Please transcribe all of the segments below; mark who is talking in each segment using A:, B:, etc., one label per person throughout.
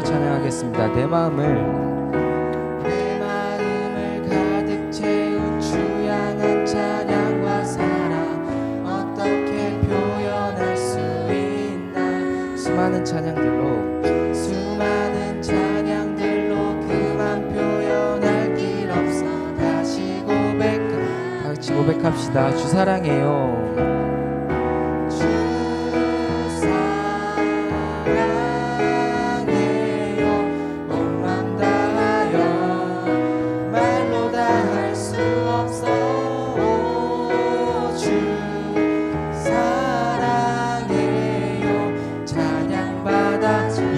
A: 찬양하겠습니다. 내 마음을 가득 채운 주 향한 찬양과 사랑 어떻게 표현할 수 있나. 수많은 찬양들로 그만 표현할 길 없어. 다시 고백합시다. 주 사랑해요.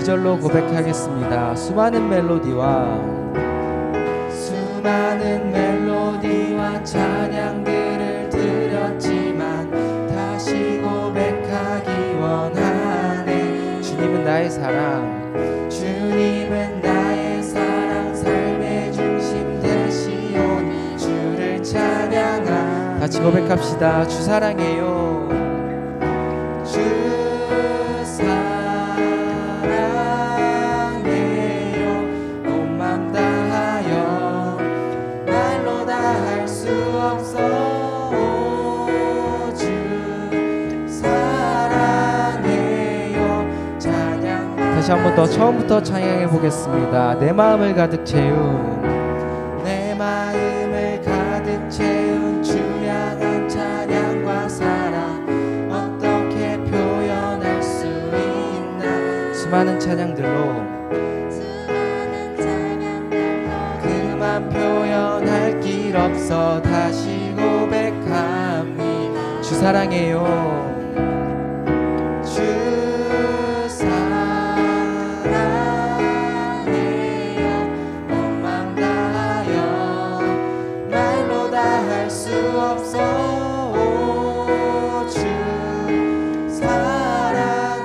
A: 절로 고백하겠습니다. 수많은 멜로디와 찬양들을 드렸지만 다시 고백하기 원하네. 주님은 나의 사랑 삶의 중심 되시오니 주를 찬양하. 같이 고백합시다. 주 사랑해요. 다시 한 번 더 처음부터 찬양해 보겠습니다. 내 마음을 가득 채운 주 향한 찬양과 사랑 어떻게 표현할 수 있나. 수많은 찬양들로 그만 표현할 길 없어. 다시 고백함이 주 사랑해요.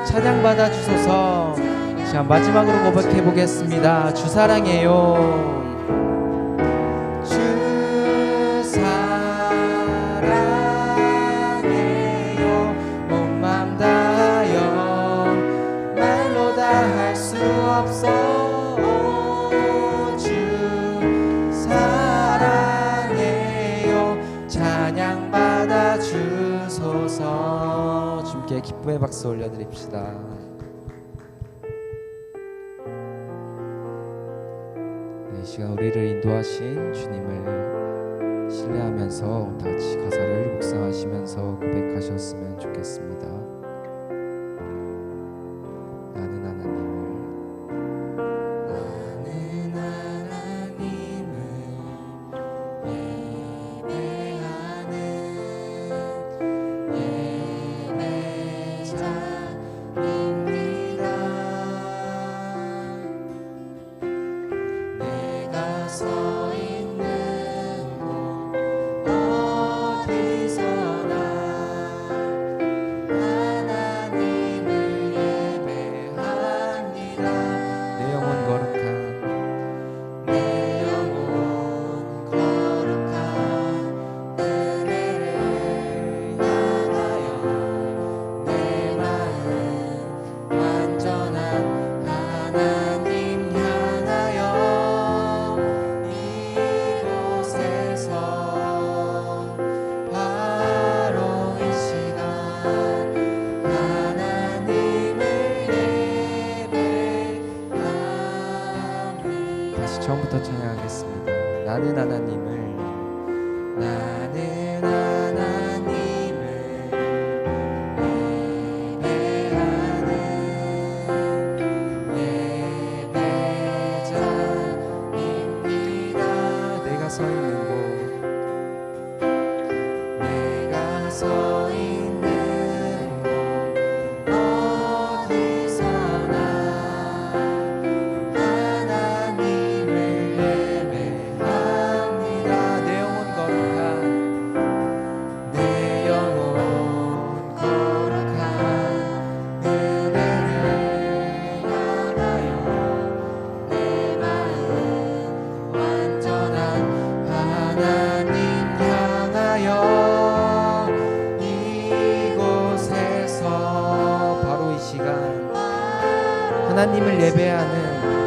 A: 찬양받아 주소서. 자, 마지막으로 고백해 보겠습니다. 주 사랑해요. 주 사랑해요. 온 맘 다하여 말로 다 할 수 없어. 주 사랑해요. 찬양받아 주소서. 주님께 기쁨의 박수 올려드립시다. 이 시간 우리를 인도하신 주님을 신뢰하면서 다 같이 가사를 묵상하시면서 고백하셨으면 좋겠습니다. 나는 하나님을 처음부터 찬양하겠습니다. 나는 하나님을 예배자입니다. 내가 서 있는 곳 하나님을 예배하는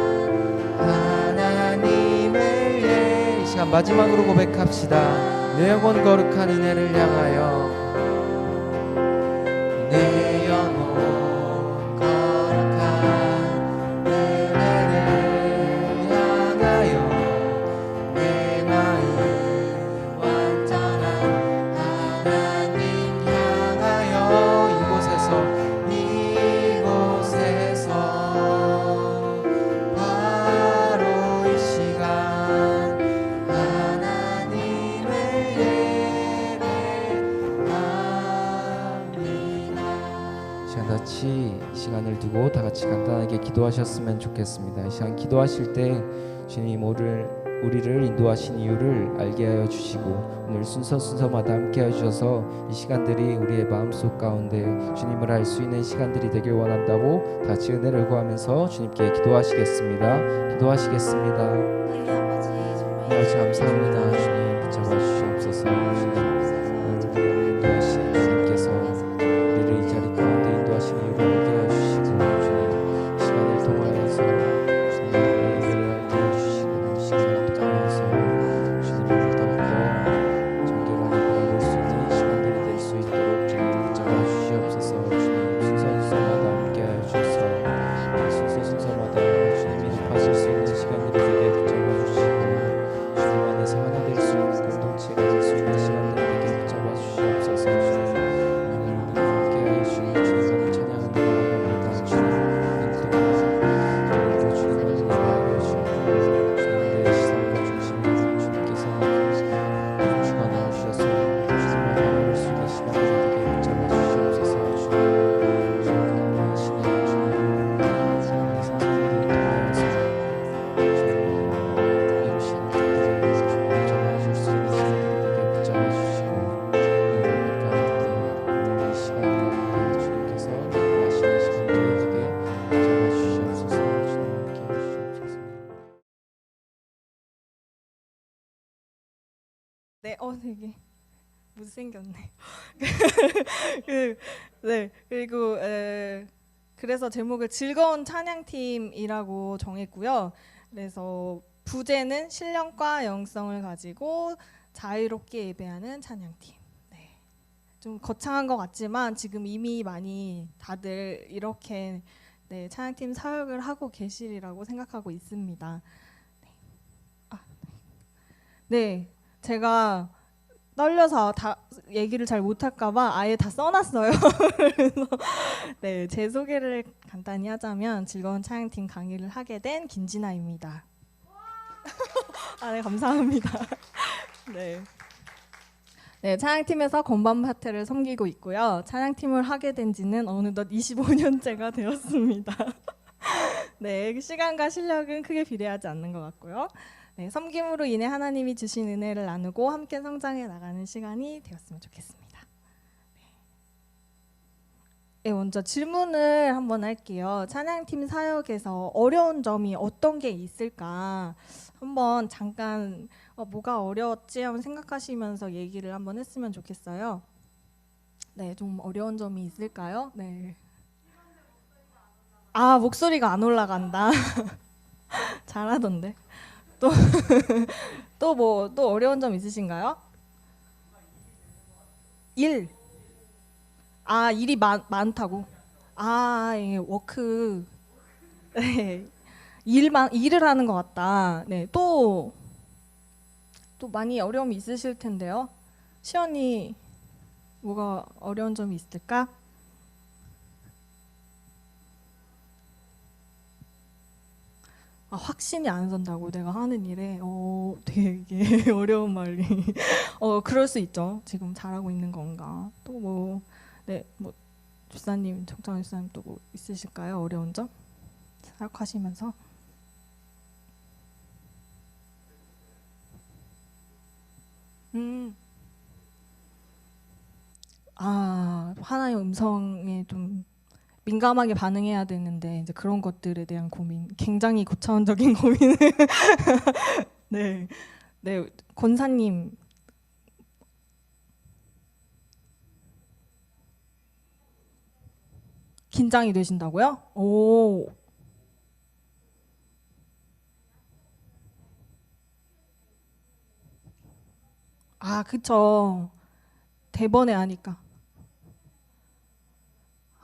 A: 마지막으로 고백합시다. 내 영혼 거룩한 은혜를 향하여. 내 영혼 거룩한 은혜를 향하여 내 마음 완전한 하나님 향하여 이곳에서 바로 이 시간 하나님을 예배합니다. 시간 같이 시간을 두고 다 같이 간단하게 기도하셨으면 좋겠습니다. 이 시간 기도하실 때 주님 우리를 인도하신 이유를 알게 하여 주시고 오늘 순서마다 함께 해주셔서 이 시간들이 우리의 마음속 가운데 주님을 알 수 있는 시간들이 되길 원한다고 다 같이 은혜를 구하면서 주님께 기도하시겠습니다. 기도하시겠습니다. 아버지 감사합니다. 주님 붙잡아 주시옵소서. 주님 우리를 인도하신 주님께서 우리를 이 자리 가운데 인도하신 이유를 알게 하여 주시고 주님 이 시간을 통하여서 주님 우리의 예배를 알게 하여 주시고 시간을 통하여서 주님을 더욱더 정결하게 바라볼 수 있는 시간들이 될 수 있도록 주님 붙잡아 주시옵소서. 주님 순서마다 함께 하여 주셔서 순서마다 주님이 입하실 수 있는 시간들이 되게 붙잡아 주시고 주님 안에서 하나 될 수 있는 공동체가 될 수 있는 시간들이 되게 붙잡아 주시옵소서. 주님 오늘 우리가 함께 하여 주시고 주님만을 찬양하는 바랍니다. 주님 오늘도 주님만을 예배하여 주시고 주님 우리의 시선과 중심을 주님께서 주관하여 주셔서 주님을 바라볼 수 있는 시간들이 되게 붙잡아 주시옵소서. 주님 하시는 주님 우리 선생님들을 통하여서 주님 이루시는 것들을 전하여 줄 수 있는 시간들이 되게 붙잡아 주시고 오늘 가운데 오늘 이 시간 가운데 주님께서 하시는 시간들이 되게 붙잡아 주시옵소서. 주님 함께 해주시옵소서.
B: 네, 되게 못생겼네. 네, 그리고 그래서 제목을 즐거운 찬양팀이라고 정했고요. 그래서 부제는 신령과 영성을 가지고 자유롭게 예배하는 찬양팀. 네, 좀 거창한 것 같지만 지금 이미 많이 다들 이렇게 네, 찬양팀 사역을 하고 계시리라고 생각하고 있습니다. 네, 제가 떨려서 다 얘기를 잘 못할까봐 아예 다 써놨어요. 그래서 네, 제 소개를 간단히 하자면 즐거운 찬양팀 강의를 하게 된 김진아입니다. 네, 감사합니다. 네. 네, 찬양팀에서 건반 파트를 섬기고 있고요. 찬양팀을 하게 된 지는 어느덧 25년째가 되었습니다. 네, 시간과 실력은 크게 비례하지 않는 것 같고요. 네, 섬김으로 인해 하나님이 주신 은혜를 나누고 함께 성장해 나가는 시간이 되었으면 좋겠습니다. 네, 먼저 질문을 한번 할게요. 찬양팀 사역에서 어려운 점이 어떤 게 있을까? 한번 잠깐 뭐가 어려웠지 한번 생각하시면서 얘기를 한번 했으면 좋겠어요. 네, 좀 어려운 점이 있을까요? 네. 목소리가 안 올라간다. 잘하던데. 또 어려운 점 있으신가요? 일이 많다고. 예, 워크. 네, 일을 하는 것 같다. 네, 또 많이 어려움이 있으실 텐데요. 시연이 뭐가 어려운 점이 있을까? 확신이 안 선다고 내가 하는 일에 되게 어려운 말이 그럴 수 있죠. 지금 잘하고 있는 건가? 또 주사님, 정창훈 주사님 또 뭐 있으실까요? 어려운 점? 사역하시면서 하나의 음성에 좀 민감하게 반응해야 되는데 이제 그런 것들에 대한 고민, 굉장히 고차원적인 고민을 네, 권사님 긴장이 되신다고요? 오, 아, 그쵸. 대번에 하니까.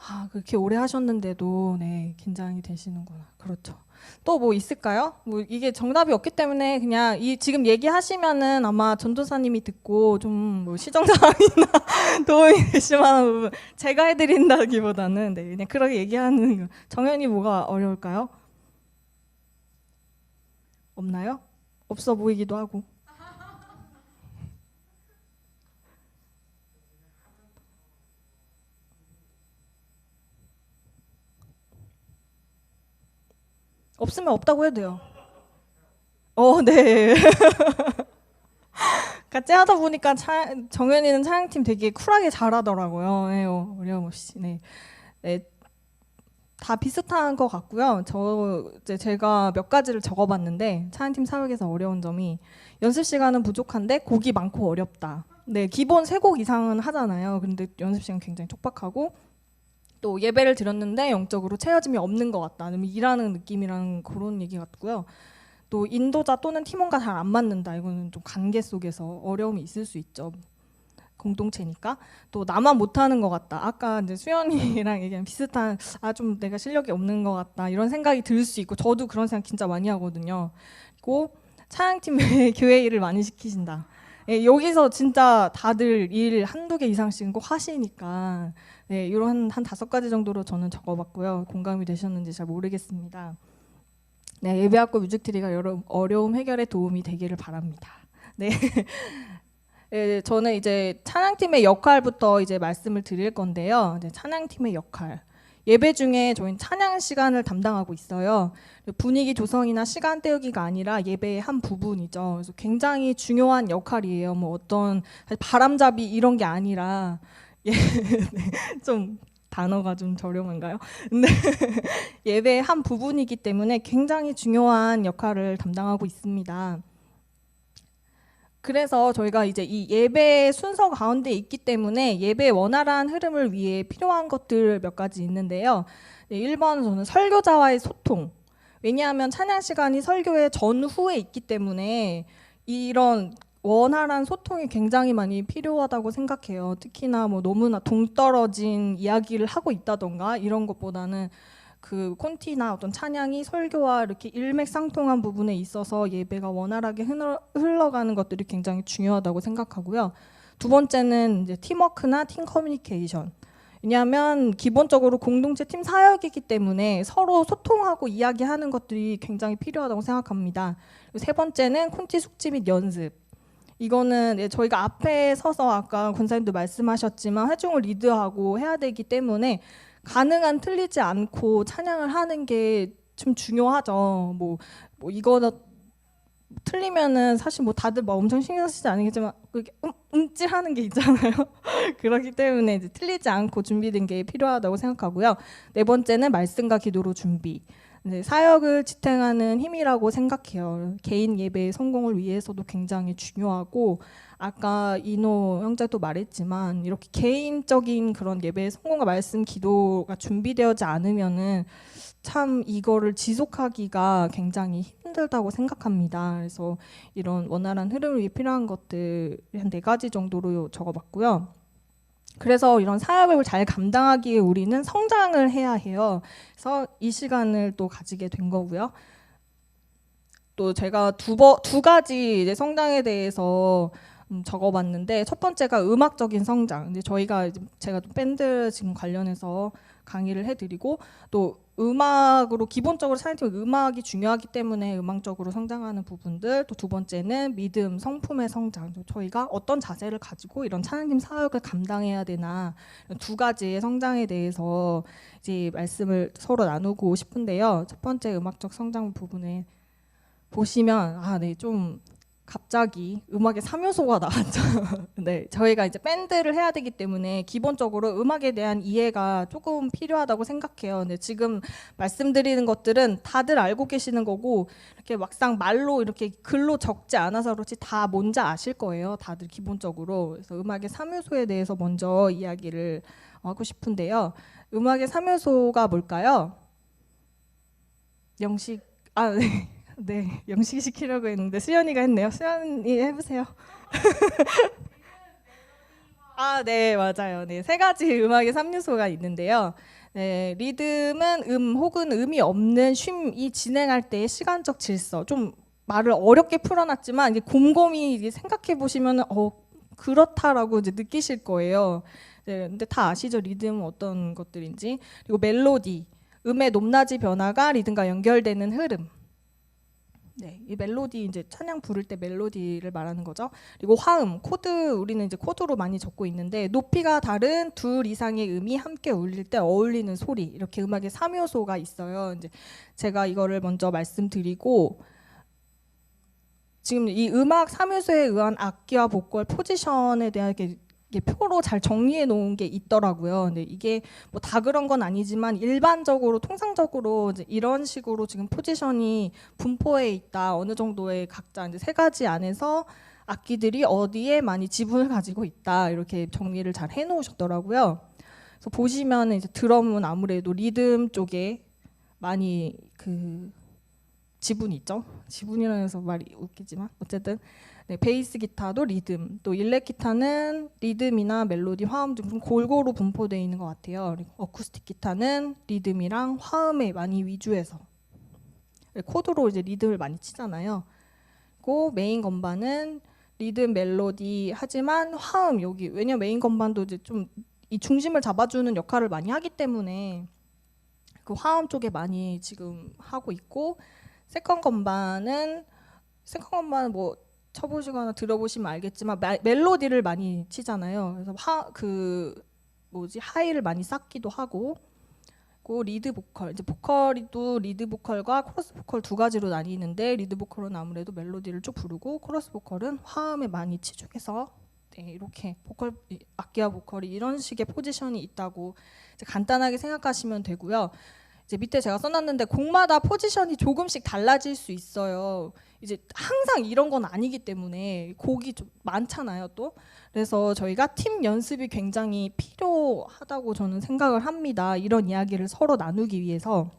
B: 아, 그렇게 오래 하셨는데도 네, 긴장이 되시는구나. 그렇죠. 또 뭐 있을까요? 뭐 이게 정답이 없기 때문에 그냥 이 지금 얘기하시면은 아마 전도사님이 듣고 좀뭐 시정사항이나 도움이 되실 만한 부분 제가 해드린다기보다는 네, 그냥 그렇게 얘기하는 거. 정연이 뭐가 어려울까요? 없나요? 없어 보이기도 하고. 없으면 없다고 해도 돼요. 네. 같이 하다 보니까 정연이는 촬영팀 되게 쿨하게 잘하더라고요. 네, 어려움 없이. 네. 네, 다 비슷한 것 같고요. 제가 몇 가지를 적어봤는데 촬영팀 사역에서 어려운 점이 연습 시간은 부족한데 곡이 많고 어렵다. 네, 기본 3곡 이상은 하잖아요. 근데 연습 시간 굉장히 촉박하고 또 예배를 드렸는데 영적으로 채워짐이 없는 것 같다. 아니면 일하는 느낌이랑 그런 얘기 같고요. 또 인도자 또는 팀원과 잘 안 맞는다. 이거는 좀 관계 속에서 어려움이 있을 수 있죠. 공동체니까. 또 나만 못하는 것 같다. 아까 이제 수연이랑 얘기한 비슷한 좀 내가 실력이 없는 것 같다. 이런 생각이 들 수 있고 저도 그런 생각 진짜 많이 하거든요. 그리고 찬양팀에 교회 일을 많이 시키신다. 예, 여기서 진짜 다들 일 한두 개 이상씩 꼭 하시니까 네, 이런 한 5가지 정도로 저는 적어봤고요. 공감이 되셨는지 잘 모르겠습니다. 네, 예배학교 뮤직트리가 여러 어려움 해결에 도움이 되기를 바랍니다. 네. 네, 저는 이제 찬양팀의 역할부터 이제 말씀을 드릴 건데요. 이제 찬양팀의 역할. 예배 중에 저희는 찬양 시간을 담당하고 있어요. 분위기 조성이나 시간 때우기가 아니라 예배의 한 부분이죠. 그래서 굉장히 중요한 역할이에요. 뭐 어떤 바람잡이 이런 게 아니라 네, 좀 단어가 좀 저렴한가요? 근데 예배의 한 부분이기 때문에 굉장히 중요한 역할을 담당하고 있습니다. 그래서 저희가 이제 이 예배 순서 가운데 있기 때문에 예배의 원활한 흐름을 위해 필요한 것들 몇 가지 있는데요. 1번 저는 설교자와의 소통. 왜냐하면 찬양 시간이 설교의 전후에 있기 때문에 이런 원활한 소통이 굉장히 많이 필요하다고 생각해요. 특히나 뭐 너무나 동떨어진 이야기를 하고 있다던가 이런 것보다는 그 콘티나 어떤 찬양이 설교와 이렇게 일맥상통한 부분에 있어서 예배가 원활하게 흘러가는 것들이 굉장히 중요하다고 생각하고요. 2번째는 이제 팀워크나 팀 커뮤니케이션. 왜냐하면 기본적으로 공동체 팀 사역이기 때문에 서로 소통하고 이야기하는 것들이 굉장히 필요하다고 생각합니다. 3번째는 콘티 숙지 및 연습. 이거는 저희가 앞에 서서 아까 권사님도 말씀하셨지만 회중을 리드하고 해야 되기 때문에 가능한 틀리지 않고 찬양을 하는 게 좀 중요하죠. 뭐 이거는 틀리면은 사실 뭐 다들 뭐 엄청 신경 쓰지 않겠지만 그게 움찔하는 게 있잖아요. 그렇기 때문에 이제 틀리지 않고 준비된 게 필요하다고 생각하고요. 4번째는 말씀과 기도로 준비. 네, 사역을 지탱하는 힘이라고 생각해요. 개인 예배의 성공을 위해서도 굉장히 중요하고 아까 이노 형제도 말했지만 이렇게 개인적인 그런 예배의 성공과 말씀 기도가 준비되지 않으면은 참 이거를 지속하기가 굉장히 힘들다고 생각합니다. 그래서 이런 원활한 흐름을 위해 필요한 것들 한 4가지 정도로 적어봤고요. 그래서 이런 사역을 잘 감당하기 위해 우리는 성장을 해야 해요. 그래서 이 시간을 또 가지게 된 거고요. 또 제가 두 가지 이제 성장에 대해서 적어봤는데 첫 번째가 음악적인 성장. 이제 제가 또 밴드 지금 관련해서 강의를 해드리고 또 음악으로 기본적으로 찬양팀 음악이 중요하기 때문에 음악적으로 성장하는 부분들. 또 2번째는 믿음, 성품의 성장. 저희가 어떤 자세를 가지고 이런 찬양팀 사역을 감당해야 되나 2가지의 성장에 대해서 이제 말씀을 서로 나누고 싶은데요. 첫 번째 음악적 성장 부분에 보시면 네, 좀 갑자기 음악의 3요소가 나왔죠. 네, 저희가 이제 밴드를 해야 되기 때문에 기본적으로 음악에 대한 이해가 조금 필요하다고 생각해요. 근데 지금 말씀드리는 것들은 다들 알고 계시는 거고 이렇게 막상 말로 이렇게 글로 적지 않아서 그렇지 다 뭔지 아실 거예요. 다들 기본적으로. 그래서 음악의 3요소에 대해서 먼저 이야기를 하고 싶은데요. 음악의 3요소가 뭘까요? 영식 네. 네, 영식시키려고 했는데 수연이가 했네요. 수연이 해보세요. 아, 네, 맞아요. 네, 세 가지 음악의 3요소가 있는데요. 네, 리듬은 혹은 음이 없는 쉼이 진행할 때의 시간적 질서. 좀 말을 어렵게 풀어놨지만 이게 곰곰이 이게 생각해 보시면 그렇다라고 이제 느끼실 거예요. 네, 근데 다 아시죠? 리듬은 어떤 것들인지. 그리고 멜로디, 음의 높낮이 변화가 리듬과 연결되는 흐름. 네, 이 멜로디 이제 찬양 부를 때 멜로디를 말하는 거죠. 그리고 화음, 코드 우리는 이제 코드로 많이 적고 있는데 높이가 다른 둘 이상의 음이 함께 울릴 때 어울리는 소리 이렇게 음악의 3요소가 있어요. 이제 제가 이거를 먼저 말씀드리고 지금 이 음악 3요소에 의한 악기와 보컬 포지션에 대한 이게 표로 잘 정리해 놓은 게 있더라고요. 근데 이게 뭐 다 그런 건 아니지만 일반적으로 통상적으로 이제 이런 식으로 지금 포지션이 분포해 있다. 어느 정도의 각자 이제 세 가지 안에서 악기들이 어디에 많이 지분을 가지고 있다. 이렇게 정리를 잘 해 놓으셨더라고요. 그래서 보시면 이제 드럼은 아무래도 리듬 쪽에 많이 그 지분이 있죠. 지분이라고 해서 말이 웃기지만 어쨌든 네, 베이스 기타도 리듬, 또 일렉 기타는 리듬이나 멜로디, 화음 등 좀 골고루 분포되어 있는 것 같아요. 그리고 어쿠스틱 기타는 리듬이랑 화음에 많이 위주해서 코드로 이제 리듬을 많이 치잖아요. 그리고 메인 건반은 리듬, 멜로디 하지만 화음 여기 왜냐면 메인 건반도 이제 좀 이 중심을 잡아주는 역할을 많이 하기 때문에 그 화음 쪽에 많이 지금 하고 있고 세컨 건반은 뭐 쳐보시거나 들어보시면 알겠지만 멜로디를 많이 치잖아요. 그래서 하이를 많이 쌓기도 하고, 그 리드 보컬 이제 보컬이도 리드 보컬과 코러스 보컬 두 가지로 나뉘는데 리드 보컬은 아무래도 멜로디를 쭉 부르고 코러스 보컬은 화음에 많이 치중해서 네, 이렇게 보컬 악기와 보컬이 이런 식의 포지션이 있다고 이제 간단하게 생각하시면 되고요. 이제 밑에 제가 써놨는데 곡마다 포지션이 조금씩 달라질 수 있어요. 이제 항상 이런 건 아니기 때문에 곡이 좀 많잖아요, 또. 그래서 저희가 팀 연습이 굉장히 필요하다고 저는 생각을 합니다. 이런 이야기를 서로 나누기 위해서.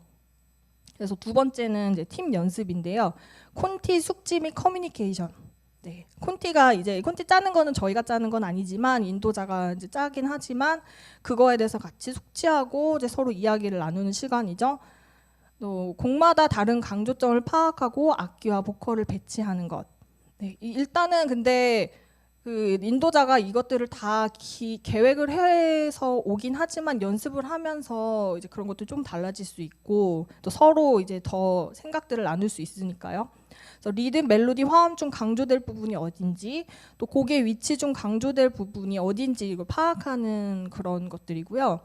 B: 그래서 두 번째는 이제 팀 연습인데요. 콘티 숙지 및 커뮤니케이션. 네, 콘티가 이제 콘티 짜는 거는 저희가 짜는 건 아니지만 인도자가 이제 짜긴 하지만 그거에 대해서 같이 숙지하고 이제 서로 이야기를 나누는 시간이죠. 또 곡마다 다른 강조점을 파악하고 악기와 보컬을 배치하는 것. 네, 일단은 근데 그 인도자가 이것들을 다 계획을 해서 오긴 하지만 연습을 하면서 이제 그런 것도 좀 달라질 수 있고 또 서로 이제 더 생각들을 나눌 수 있으니까요. 그래서 리듬, 멜로디, 화음 중 강조될 부분이 어딘지 또 곡의 위치 중 강조될 부분이 어딘지 이걸 파악하는 그런 것들이고요.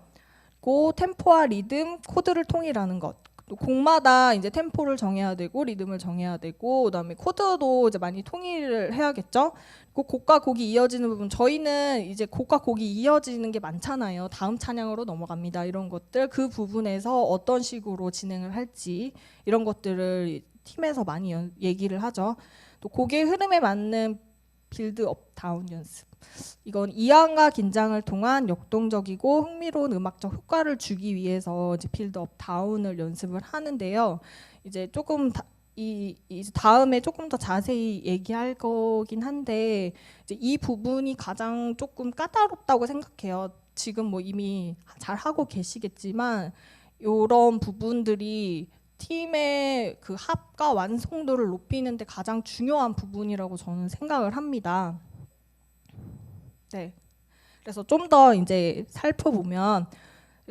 B: 그 템포와 리듬, 코드를 통일하는 것. 또 곡마다 이제 템포를 정해야 되고 리듬을 정해야 되고 그다음에 코드도 이제 많이 통일을 해야겠죠. 그 곡과 곡이 이어지는 부분 저희는 이제 곡과 곡이 이어지는 게 많잖아요. 다음 찬양으로 넘어갑니다. 이런 것들 그 부분에서 어떤 식으로 진행을 할지 이런 것들을 팀에서 많이 얘기를 하죠. 또 곡의 흐름에 맞는 빌드업 다운 연습. 이건 이완과 긴장을 통한 역동적이고 흥미로운 음악적 효과를 주기 위해서 이제 빌드업 다운을 연습을 하는데요. 이제 조금 이 다음에 조금 더 자세히 얘기할 거긴 한데 이제 이 부분이 가장 조금 까다롭다고 생각해요. 지금 뭐 이미 잘 하고 계시겠지만 이런 부분들이 팀의 그 합과 완성도를 높이는데 가장 중요한 부분이라고 저는 생각을 합니다. 네. 그래서 좀 더 이제 살펴보면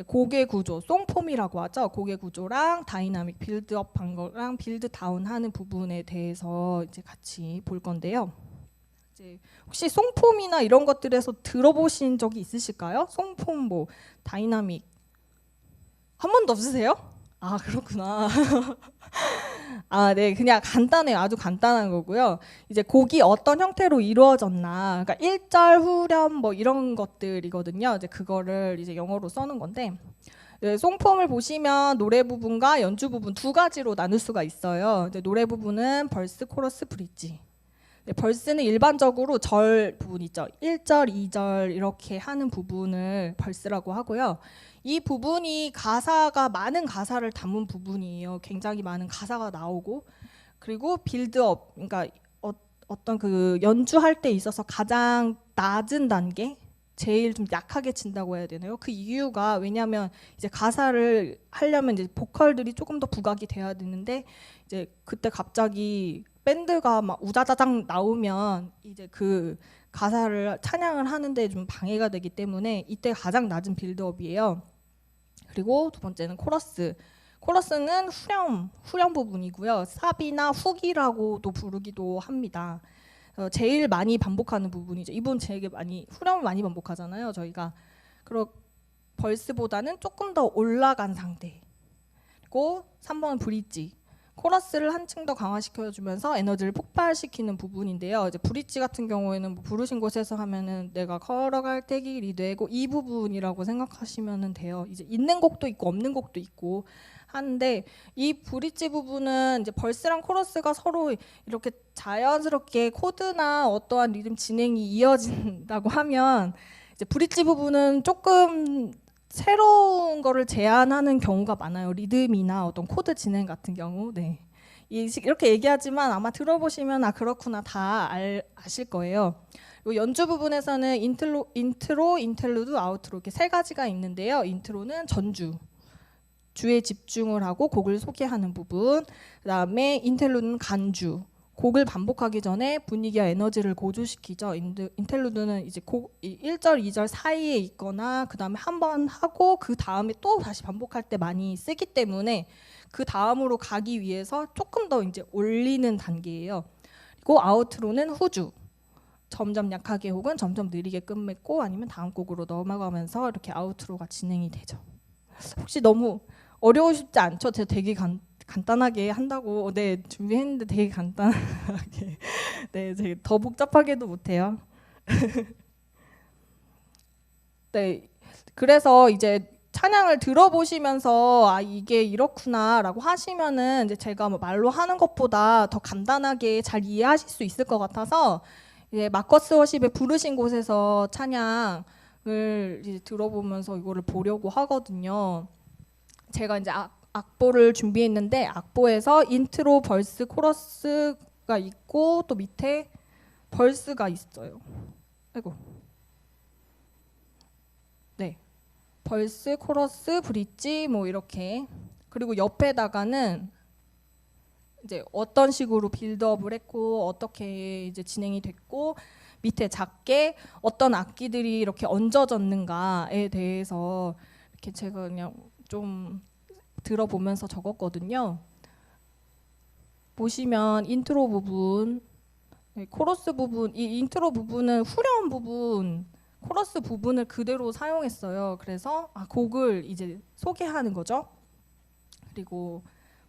B: 곡의 구조, 송폼이라고 하죠. 곡의 구조랑 다이나믹 빌드업 한 거랑 빌드 다운 하는 부분에 대해서 이제 같이 볼 건데요. 이제 혹시 송폼이나 이런 것들에서 들어보신 적이 있으실까요? 송폼 뭐 다이나믹 한 번도 없으세요? 아, 그렇구나. 아, 네, 그냥 간단해요. 아주 간단한 거고요. 이제 곡이 어떤 형태로 이루어졌나, 그러니까 1절 후렴 뭐 이런 것들이거든요. 이제 그거를 이제 영어로 써는 건데, 네, 송폼을 보시면 노래 부분과 연주 부분 두 가지로 나눌 수가 있어요. 이제 노래 부분은 벌스, 코러스, 브릿지. 네, 벌스는 일반적으로 절 부분 있죠. 1절, 2절 이렇게 하는 부분을 벌스라고 하고요. 이 부분이 가사가 많은 가사를 담은 부분이에요. 굉장히 많은 가사가 나오고 그리고 빌드업, 그러니까 어떤 그 연주할 때 있어서 가장 낮은 단계, 제일 좀 약하게 친다고 해야 되나요? 그 이유가 왜냐하면 이제 가사를 하려면 이제 보컬들이 조금 더 부각이 돼야 되는데 이제 그때 갑자기 밴드가 막 우다다당 나오면 이제 그 가사를 찬양을 하는데 좀 방해가 되기 때문에 이때 가장 낮은 빌드업이에요. 그리고 두 번째는 코러스. 코러스는 후렴 부분이고요. 사비나 훅이라고도 부르기도 합니다. 제일 많이 반복하는 부분이죠. 이분 되게 많이 후렴을 많이 반복하잖아요. 저희가 그리고 벌스보다는 조금 더 올라간 상태. 그리고 3번은 브릿지. 코러스를 한층 더 강화시켜주면서 에너지를 폭발시키는 부분인데요. 이제 브릿지 같은 경우에는 뭐 부르신 곳에서 하면은 내가 걸어갈 때 길이 되고 이 부분이라고 생각하시면 돼요. 이제 있는 곡도 있고 없는 곡도 있고 하는데 이 브릿지 부분은 이제 벌스랑 코러스가 서로 이렇게 자연스럽게 코드나 어떠한 리듬 진행이 이어진다고 하면 이제 브릿지 부분은 조금 새로운 거를 제안하는 경우가 많아요. 리듬이나 어떤 코드 진행 같은 경우. 네. 이렇게 얘기하지만 아마 들어보시면 아 그렇구나 다 아실 거예요. 요 연주 부분에서는 인트로, 인텔루드, 아우트로 이렇게 세 가지가 있는데요. 인트로는 주에 집중을 하고 곡을 소개하는 부분. 그다음에 인텔루드는 간주. 곡을 반복하기 전에 분위기와 에너지를 고조시키죠. 인텔루드는 이제 곡 1절, 2절 사이에 있거나 그다음에 한 번 하고 그 다음에 또 다시 반복할 때 많이 쓰기 때문에 그 다음으로 가기 위해서 조금 더 이제 올리는 단계예요. 그리고 아우트로는 후주. 점점 약하게 혹은 점점 느리게 끝맺고 아니면 다음 곡으로 넘어가면서 이렇게 아우트로가 진행이 되죠. 혹시 너무 어려우시지 않죠? 제가 되게 간단하게 한다고 준비했는데 되게 간단하게 제가 더 복잡하게도 못해요. 네, 그래서 이제 찬양을 들어보시면서 아 이게 이렇구나라고 하시면은 이제 제가 뭐 말로 하는 것보다 더 간단하게 잘 이해하실 수 있을 것 같아서 이제 마커스 워십에 부르신 곳에서 찬양을 이제 들어보면서 이거를 보려고 하거든요. 제가 이제 악보를 준비했는데 악보에서 인트로, 벌스, 코러스가 있고 또 밑에 벌스가 있어요. 아이고. 네. 벌스, 코러스, 브릿지 뭐 이렇게. 그리고 옆에다가는 이제 어떤 식으로 빌드업을 했고 어떻게 이제 진행이 됐고 밑에 작게 어떤 악기들이 이렇게 얹어졌는가에 대해서 이렇게 제가 그냥 좀 들어보면서 적었거든요. 보시면 인트로 부분, 코러스 부분, 이 인트로 부분은 후렴 부분, 코러스 부분을 그대로 사용했어요. 그래서 곡을 이제 소개하는 거죠. 그리고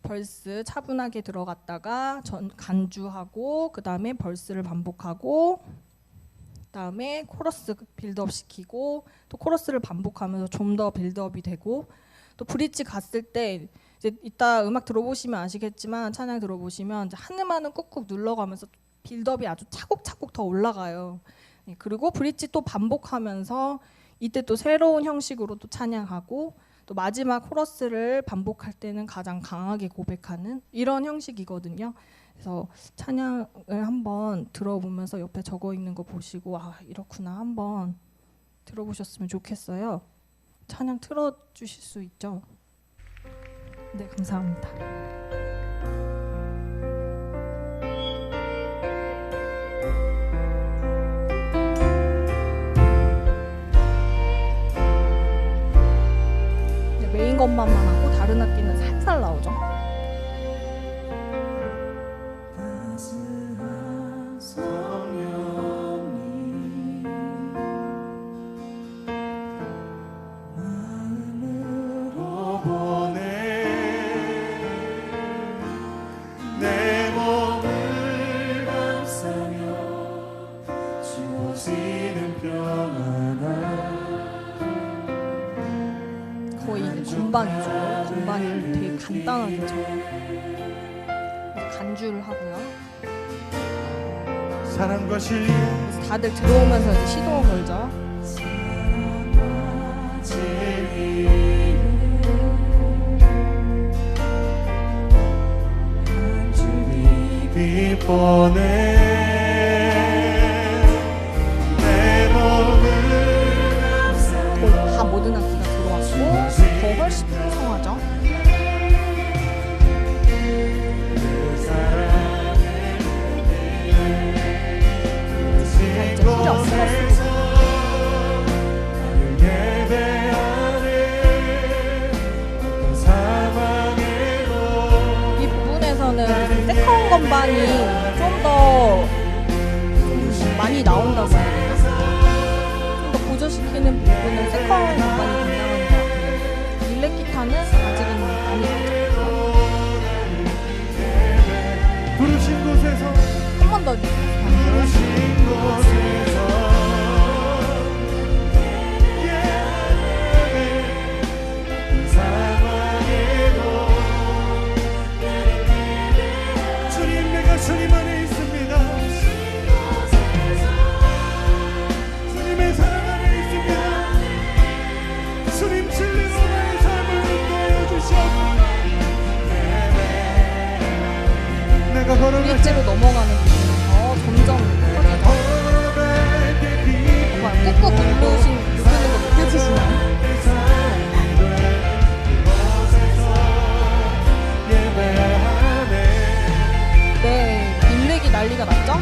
B: 벌스 차분하게 들어갔다가 간주하고 그 다음에 벌스를 반복하고 그다음에 코러스 빌드업 시키고 또 코러스를 반복하면서 좀 더 빌드업이 되고 또 브릿지 갔을 때 이제 이따 음악 들어보시면 아시겠지만 찬양 들어보시면 이제 한 음만은 꾹꾹 눌러가면서 빌드업이 아주 차곡차곡 더 올라가요. 네, 그리고 브릿지 또 반복하면서 이때 또 새로운 형식으로 또 찬양하고 또 마지막 코러스를 반복할 때는 가장 강하게 고백하는 이런 형식이거든요. 그래서 찬양을 한번 들어보면서 옆에 적어 있는 거 보시고 아 이렇구나 한번 들어보셨으면 좋겠어요. 찬양 틀어주실 수 있죠? 네, 감사합니다. 메인 것만 하고 다른 악기는 살살 나오죠. 거의 건반이죠. 건반을 되게 간단하게 쳐요. 간주를 하고요.
C: 사랑과 진리
B: 그래서 다들 들어오면서 이제 시동을 걸죠.
C: 보내 내 몸을
B: 거의 다 모든 악기가 들어왔고 더 훨씬 풍성하죠. 자, 이제 필요 없어. 이 부분에서는 세컨 건반이 좀 더 많이 나온다고 해야 되나? 좀 더 보조시키는 부분은 세컨 건반이 담당하는 것 같아요. 일렉 기타는 아직은 많이 부족해요.
C: 부르신 곳에서
B: 한 번 더 반복.
C: 부르신 곳에서 주님 내가 주님 안에 있습니다. 주님의 사랑 안에 있습니다. 주님 진리로 나의 삶을 인도하여 주시옵소서. 내가 걸어갈
B: 브릿지로 넘어가는 부분에서 점점 커지죠. 정말 꾹꾹 누르는 거 느껴지시나요? 네, 일렉이 난리가 났죠?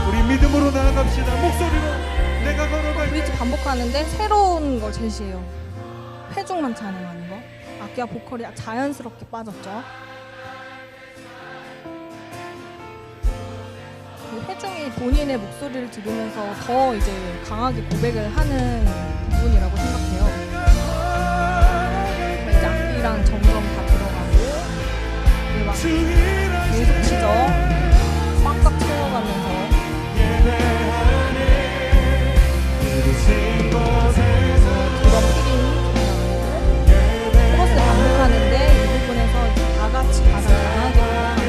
C: 우리 믿음으로 나아갑시다. 목소리로 내가 걸어갈
B: 브릿지 반복하는데 새로운 걸 제시해요. 회중만 찬양하는 거. 악기와 보컬이 자연스럽게 빠졌죠. 그 회중이 본인의 목소리를 들으면서 더 이제 강하게 고백을 하는 부분이라고 생각해요. 이제 악기랑 점점 다 들어가고 이제 막 계속 치죠. 꽉꽉 채워가면서 드럼 피딩 코러스 반복하는데 이 부분에서 이제 다 같이 가사를 강하게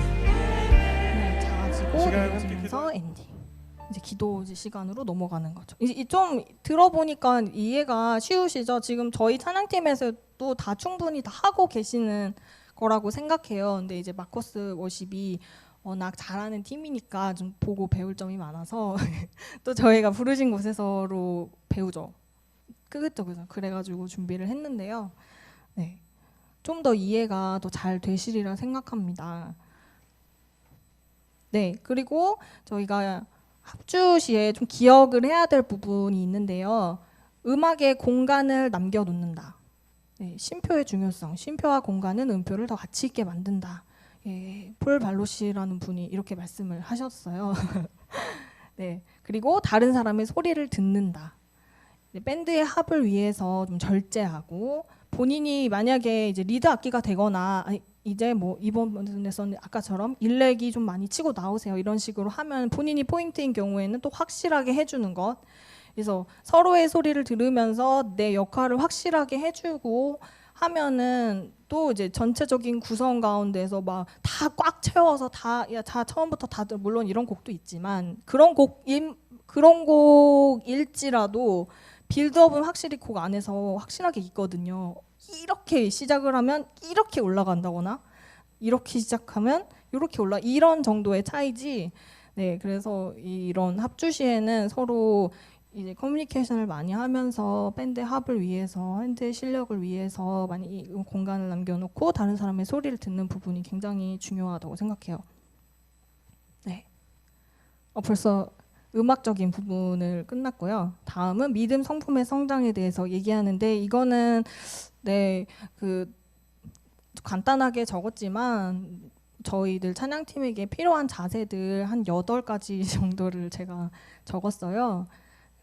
B: 고백하는 작아지고 내려가면서 엔딩. 이제 기도 시간으로 넘어가는 거죠. 이제 좀 들어보니까 이해가 쉬우시죠? 지금 저희 찬양팀에서도 다 충분히 다 하고 계시는 거라고 생각해요. 근데 이제 마커스 워십이 워낙 잘하는 팀이니까 좀 보고 배울 점이 많아서 또 저희가 부르신 곳에서로 배우죠. 그죠? 그래가지고 준비를 했는데요. 네, 좀 더 이해가 더 잘 되시리라 생각합니다. 네, 그리고 저희가 합주 시에 좀 기억을 해야 될 부분이 있는데요. 음악에 공간을 남겨놓는다. 네, 쉼표의 중요성, 쉼표와 공간은 음표를 더 가치 있게 만든다. 예, 폴 발로시라는 분이 이렇게 말씀을 하셨어요. 네, 그리고 다른 사람의 소리를 듣는다. 네, 밴드의 합을 위해서 좀 절제하고 본인이 만약에 이제 리드 악기가 되거나 아니, 이제 뭐 이번 분에서는 아까처럼 일렉이 좀 많이 치고 나오세요 이런 식으로 하면 본인이 포인트인 경우에는 또 확실하게 해주는 것. 그래서 서로의 소리를 들으면서 내 역할을 확실하게 해주고 하면은 또 이제 전체적인 구성 가운데서 막 다 꽉 채워서 다 처음부터 다들 물론 이런 곡도 있지만 그런 곡일지라도 빌드업은 확실히 곡 안에서 확실하게 있거든요. 이렇게 시작을 하면 이렇게 올라간다거나 이렇게 시작하면 이렇게 이런 정도의 차이지. 네, 그래서 이런 합주 시에는 서로 이제 커뮤니케이션을 많이 하면서 밴드의 합을 위해서 밴드의 실력을 위해서 많이 이 공간을 남겨놓고 다른 사람의 소리를 듣는 부분이 굉장히 중요하다고 생각해요. 네, 벌써 음악적인 부분을 끝났고요. 다음은 믿음 성품의 성장에 대해서 얘기하는데 이거는 네, 간단하게 적었지만 저희들 찬양팀에게 필요한 자세들 한 8가지 정도를 제가 적었어요.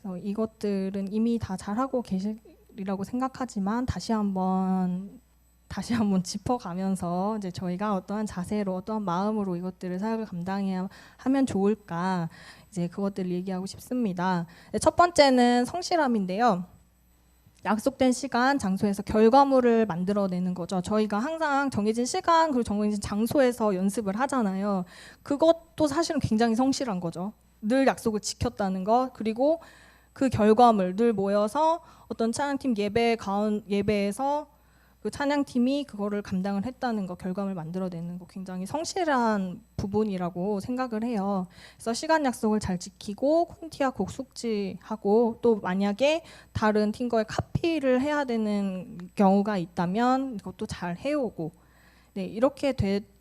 B: 그래서 이것들은 이미 다 잘하고 계시리라고 생각하지만 다시 한번 다시 한번 짚어가면서 이제 저희가 어떠한 자세로 어떠한 마음으로 이것들을 사역을 감당해야 하면 좋을까 이제 그것들을 얘기하고 싶습니다. 첫 번째는 성실함인데요. 약속된 시간, 장소에서 결과물을 만들어내는 거죠. 저희가 항상 정해진 시간 그리고 정해진 장소에서 연습을 하잖아요. 그것도 사실은 굉장히 성실한 거죠. 늘 약속을 지켰다는 것, 그리고 그 결과물 늘 모여서 어떤 찬양팀 예배에서 그 찬양팀이 그거를 감당을 했다는 거, 결과물 만들어내는 거 굉장히 성실한 부분이라고 생각을 해요. 그래서 시간 약속을 잘 지키고 콘티아 곡 숙지하고 또 만약에 다른 팀과의 카피를 해야 되는 경우가 있다면 그것도 잘 해오고 네,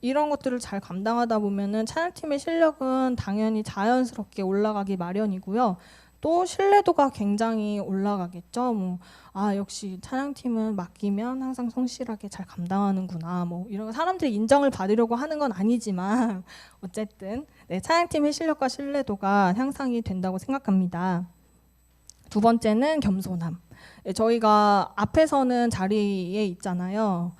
B: 이런 것들을 잘 감당하다 보면은 찬양팀의 실력은 당연히 자연스럽게 올라가기 마련이고요. 또 신뢰도가 굉장히 올라가겠죠. 역시 찬양팀은 맡기면 항상 성실하게 잘 감당하는구나. 이런 거 사람들이 인정을 받으려고 하는 건 아니지만 어쨌든 네, 찬양팀의 실력과 신뢰도가 향상이 된다고 생각합니다. 두 번째는 겸손함. 네, 저희가 앞에서는 자리에 있잖아요.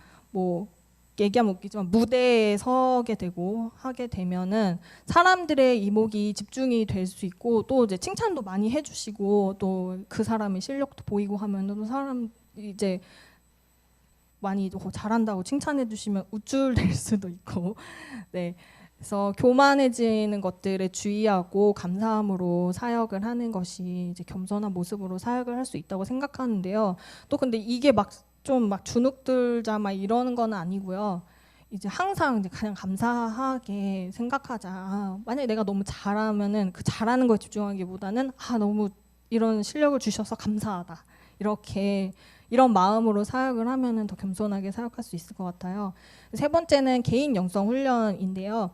B: 얘기하면 웃기지만 무대에 서게 되고 하게 되면은 사람들의 이목이 집중이 될 수 있고 또 이제 칭찬도 많이 해주시고 또 그 사람의 실력도 보이고 하면은 또 사람 이제 많이 잘한다고 칭찬해주시면 우쭐댈 수도 있고 네. 그래서 교만해지는 것들에 주의하고 감사함으로 사역을 하는 것이 이제 겸손한 모습으로 사역을 할 수 있다고 생각하는데요. 또 근데 이게 좀 주눅들자 이러는 건 아니고요. 이제 항상 이제 그냥 감사하게 생각하자. 만약에 내가 너무 잘하면은 그 잘하는 거에 집중하기보다는 너무 이런 실력을 주셔서 감사하다. 이런 마음으로 사역을 하면은 더 겸손하게 사역할 수 있을 것 같아요. 세 번째는 개인 영성 훈련인데요.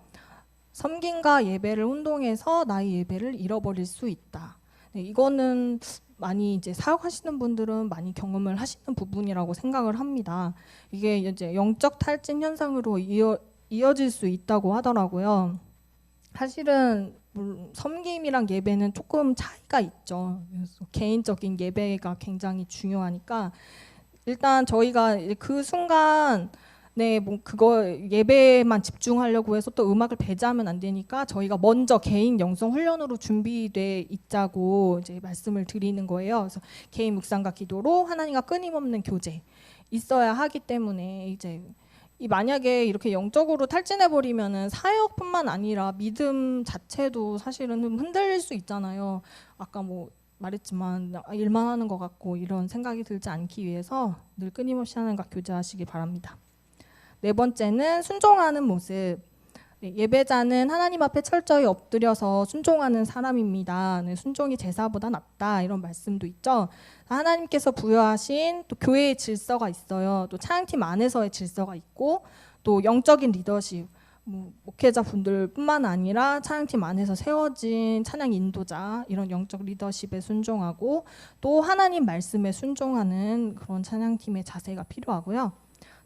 B: 섬김과 예배를 혼동해서 나의 예배를 잃어버릴 수 있다. 네, 이거는 많이 이제 사역하시는 분들은 많이 경험을 하시는 부분이라고 생각을 합니다. 이게 이제 영적 탈진 현상으로 이어질 수 있다고 하더라고요. 사실은 섬김이랑 예배는 조금 차이가 있죠. 그래서 개인적인 예배가 굉장히 중요하니까 일단 저희가 그 순간 그거 예배만 집중하려고 해서 또 음악을 배제하면 안 되니까 저희가 먼저 개인 영성 훈련으로 준비돼 있자고 이제 말씀을 드리는 거예요. 그래서 개인 묵상과 기도로 하나님과 끊임없는 교제 있어야 하기 때문에 이제 만약에 이렇게 영적으로 탈진해 버리면은 사역뿐만 아니라 믿음 자체도 사실은 좀 흔들릴 수 있잖아요. 아까 말했지만 일만 하는 것 같고 이런 생각이 들지 않기 위해서 늘 끊임없이 하나님과 교제하시기 바랍니다. 네 번째는 순종하는 모습. 네, 예배자는 하나님 앞에 철저히 엎드려서 순종하는 사람입니다. 네, 순종이 제사보다 낫다 이런 말씀도 있죠. 하나님께서 부여하신 또 교회의 질서가 있어요. 또 찬양팀 안에서의 질서가 있고 또 영적인 리더십, 목회자분들뿐만 아니라 찬양팀 안에서 세워진 찬양 인도자 이런 영적 리더십에 순종하고 또 하나님 말씀에 순종하는 그런 찬양팀의 자세가 필요하고요.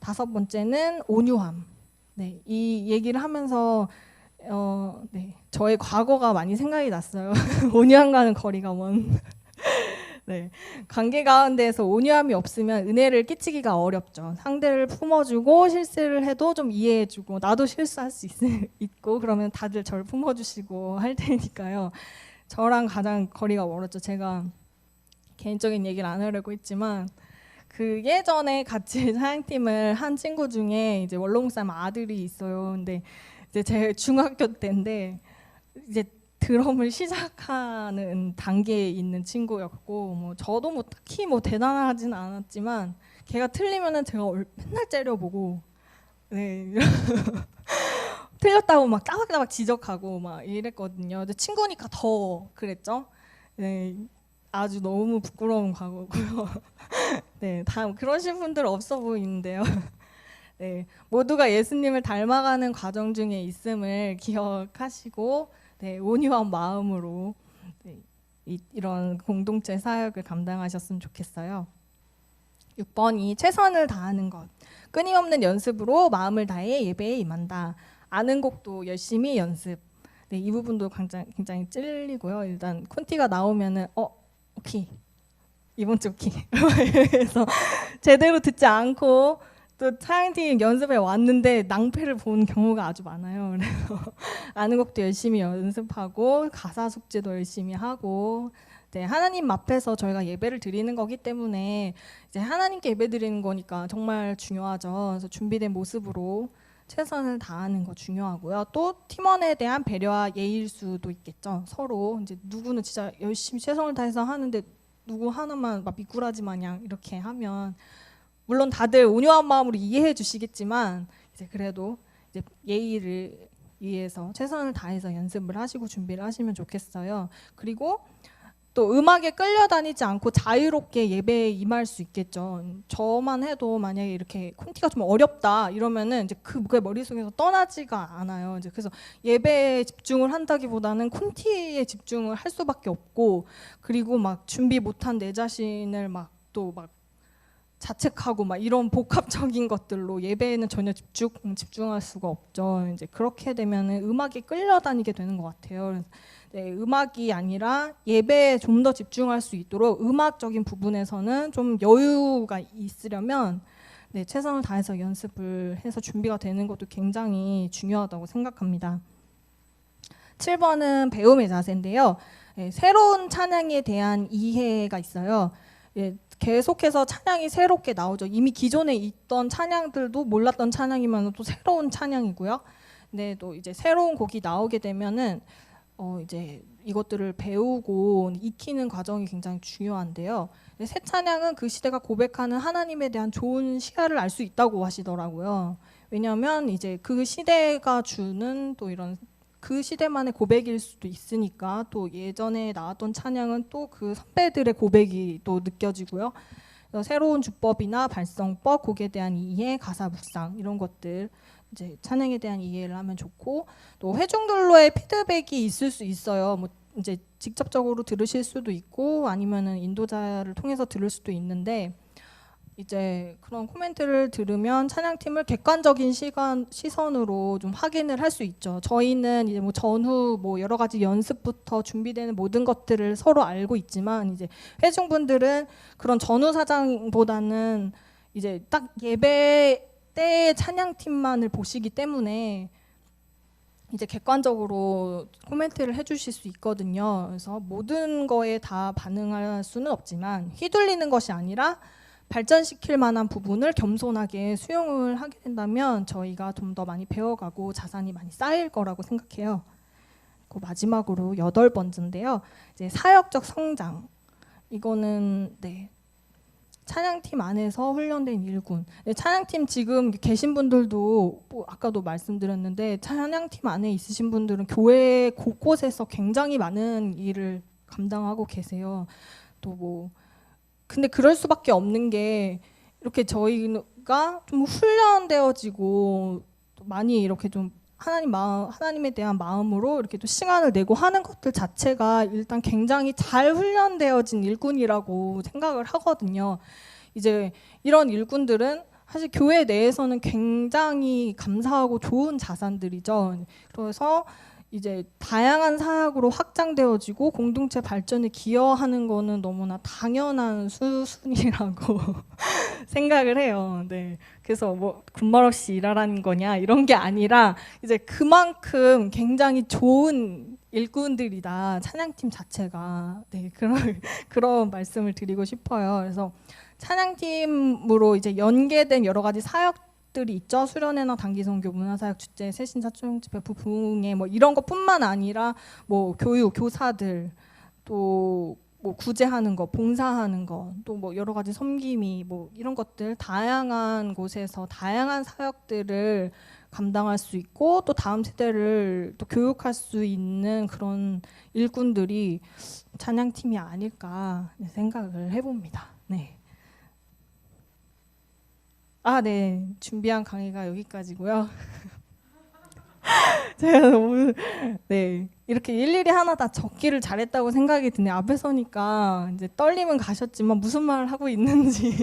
B: 다섯 번째는 온유함. 네, 이 얘기를 하면서 저의 과거가 많이 생각이 났어요. 온유함과는 거리가 먼. 네, 관계 가운데에서 온유함이 없으면 은혜를 끼치기가 어렵죠. 상대를 품어주고 실수를 해도 좀 이해해주고 나도 실수할 수 있고 그러면 다들 저를 품어주시고 할 테니까요. 저랑 가장 거리가 멀었죠. 제가 개인적인 얘기를 안 하려고 했지만 그 예전에 같이 사양팀을 한 친구 중에 이제 원로목사님 아들이 있어요. 근데 이제 제 중학교 때인데 이제 드럼을 시작하는 단계에 있는 친구였고 저도 딱히 대단하진 않았지만 걔가 틀리면은 제가 맨날 째려보고 틀렸다고 따박따박 지적하고 이랬거든요. 근데 친구니까 더 그랬죠. 네, 아주 너무 부끄러운 과거고요. 네, 다음 그러신 분들 없어 보이는데요. 네, 모두가 예수님을 닮아가는 과정 중에 있음을 기억하시고 온유한 마음으로 이런 공동체 사역을 감당하셨으면 좋겠어요. 6번이 최선을 다하는 것. 끊임없는 연습으로 마음을 다해 예배에 임한다. 아는 곡도 열심히 연습. 네, 이 부분도 굉장히 찔리고요. 일단 콘티가 나오면은 오케이. 이번 주 오케이. 그래서 제대로 듣지 않고 또 찬양팀 연습에 왔는데 낭패를 본 경우가 아주 많아요. 그래서 아는 곡도 열심히 연습하고 가사 숙제도 열심히 하고, 네, 하나님 앞에서 저희가 예배를 드리는 거기 때문에 이제 하나님께 예배 드리는 거니까 정말 중요하죠. 그래서 준비된 모습으로 최선을 다하는 거 중요하고요. 또 팀원에 대한 배려와 예의일 수도 있겠죠. 서로 이제 누구는 진짜 열심히 최선을 다해서 하는데 누구 하나만 막 미꾸라지 마냥 이렇게 하면, 물론 다들 온유한 마음으로 이해해 주시겠지만 이제 그래도 이제 예의를 위해서 최선을 다해서 연습을 하시고 준비를 하시면 좋겠어요. 그리고 또 음악에 끌려다니지 않고 자유롭게 예배에 임할 수 있겠죠. 저만 해도 만약에 이렇게 콘티가 좀 어렵다 이러면은 이제 그게 머릿속에서 떠나지가 않아요. 이제 그래서 예배에 집중을 한다기보다는 콘티에 집중을 할 수밖에 없고, 그리고 막 준비 못한 내 자신을 막 또 막 자책하고 막 이런 복합적인 것들로 예배에는 전혀 집중할 수가 없죠. 이제 그렇게 되면은 음악에 끌려다니게 되는 것 같아요. 네, 음악이 아니라 예배에 좀 더 집중할 수 있도록 음악적인 부분에서는 좀 여유가 있으려면 네, 최선을 다해서 연습을 해서 준비가 되는 것도 굉장히 중요하다고 생각합니다. 7번은 배움의 자세인데요. 네, 새로운 찬양에 대한 이해가 있어요. 예, 계속해서 찬양이 새롭게 나오죠. 이미 기존에 있던 찬양들도 몰랐던 찬양이면 또 새로운 찬양이고요. 네, 또 이제 새로운 곡이 나오게 되면은 이제 이것들을 배우고 익히는 과정이 굉장히 중요한데요. 새 찬양은 그 시대가 고백하는 하나님에 대한 좋은 시야를 알 수 있다고 하시더라고요. 왜냐하면 이제 그 시대가 주는 또 이런 그 시대만의 고백일 수도 있으니까, 또 예전에 나왔던 찬양은 또 그 선배들의 고백이 또 느껴지고요. 새로운 주법이나 발성법, 곡에 대한 이해, 가사 묵상 이런 것들 이제 찬양에 대한 이해를 하면 좋고, 또 회중들로의 피드백이 있을 수 있어요. 뭐 이제 직접적으로 들으실 수도 있고 아니면은 인도자를 통해서 들을 수도 있는데, 이제 그런 코멘트를 들으면 찬양팀을 객관적인 시선으로 좀 확인을 할 수 있죠. 저희는 이제 뭐 전후 뭐 여러 가지 연습부터 준비되는 모든 것들을 서로 알고 있지만, 이제 회중분들은 그런 전후 사장보다는 이제 딱 예배 때의 찬양팀만을 보시기 때문에 이제 객관적으로 코멘트를 해주실 수 있거든요. 그래서 모든 거에 다 반응할 수는 없지만 휘둘리는 것이 아니라 발전시킬 만한 부분을 겸손하게 수용을 하게 된다면 저희가 좀 더 많이 배워가고 자산이 많이 쌓일 거라고 생각해요. 그 마지막으로 8번째인데요. 이제 사역적 성장. 이거는 네. 찬양팀 안에서 훈련된 일군. 네, 찬양팀 지금 계신 분들도 뭐 아까도 말씀드렸는데, 찬양팀 안에 있으신 분들은 교회 곳곳에서 굉장히 많은 일을 감당하고 계세요. 또 뭐 근데 그럴 수밖에 없는 게, 이렇게 저희가 좀 훈련되어지고 많이 이렇게 좀 하나님에 대한 마음으로 이렇게 또 시간을 내고 하는 것들 자체가 일단 굉장히 잘 훈련되어진 일꾼이라고 생각을 하거든요. 이제 이런 일꾼들은 사실 교회 내에서는 굉장히 감사하고 좋은 자산들이죠. 그래서 이제 다양한 사역으로 확장되어지고 공동체 발전에 기여하는 거는 너무나 당연한 수순이라고 생각을 해요. 네. 그래서 뭐 군말 없이 일하라는 거냐 이런 게 아니라 이제 그만큼 굉장히 좋은 일꾼들이다, 찬양팀 자체가. 네, 그런 말씀을 드리고 싶어요. 그래서 찬양팀으로 이제 연계된 여러 가지 사역들이 있죠. 수련회나 단기 선교, 문화사역 축제, 새신사 초청 집회, 부흥회 뭐 이런 것뿐만 아니라 뭐 교육, 교사들, 또 뭐 구제하는 거, 봉사하는 거, 또 뭐 여러 가지 섬김이 뭐 이런 것들, 다양한 곳에서 다양한 사역들을 감당할 수 있고 또 다음 세대를 또 교육할 수 있는 그런 일꾼들이 찬양팀이 아닐까 생각을 해봅니다. 네. 네. 준비한 강의가 여기까지고요. 제가 너무 이렇게 일일이 하나 다 적기를 잘했다고 생각이 드네요. 앞에 서니까 이제 떨림은 가셨지만 무슨 말을 하고 있는지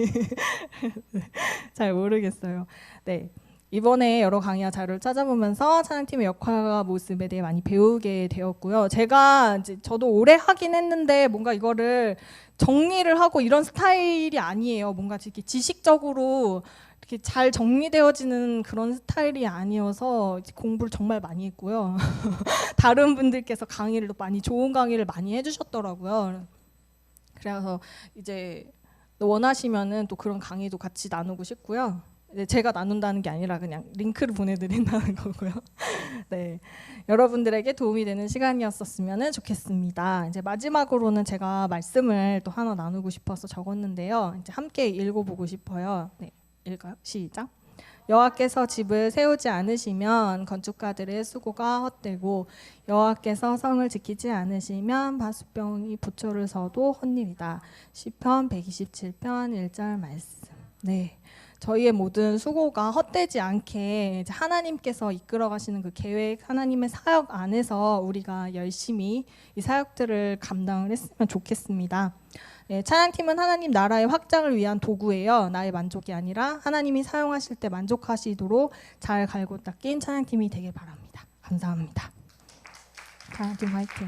B: 잘 모르겠어요. 네. 이번에 여러 강의와 자료를 찾아보면서 찬양팀의 역할과 모습에 대해 많이 배우게 되었고요. 제가 이제 저도 오래 하긴 했는데 뭔가 이거를 정리를 하고 이런 스타일이 아니에요. 뭔가 이렇게 지식적으로 이렇게 잘 정리되어지는 그런 스타일이 아니어서 이제 공부를 정말 많이 했고요. 다른 분들께서 강의를 또 많이 좋은 강의를 많이 해주셨더라고요. 그래서 이제 원하시면은 또 그런 강의도 같이 나누고 싶고요. 네, 제가 나눈다는 게 아니라 그냥 링크를 보내드린다는 거고요. 네, 여러분들에게 도움이 되는 시간이었었으면 좋겠습니다. 이제 마지막으로는 제가 말씀을 또 하나 나누고 싶어서 적었는데요. 이제 함께 읽어보고 싶어요. 네, 읽어요. 시작. 여호와께서 집을 세우지 않으시면 건축가들의 수고가 헛되고 여호와께서 성을 지키지 않으시면 바수병이 부초를 서도 헛일이다. 시편 127편 1절 말씀. 네. 저희의 모든 수고가 헛되지 않게 이제 하나님께서 이끌어 가시는 그 계획, 하나님의 사역 안에서 우리가 열심히 이 사역들을 감당을 했으면 좋겠습니다. 네, 찬양팀은 하나님 나라의 확장을 위한 도구예요. 나의 만족이 아니라 하나님이 사용하실 때 만족하시도록 잘 갈고 닦인 찬양팀이 되길 바랍니다. 감사합니다. 찬양팀 화이팅!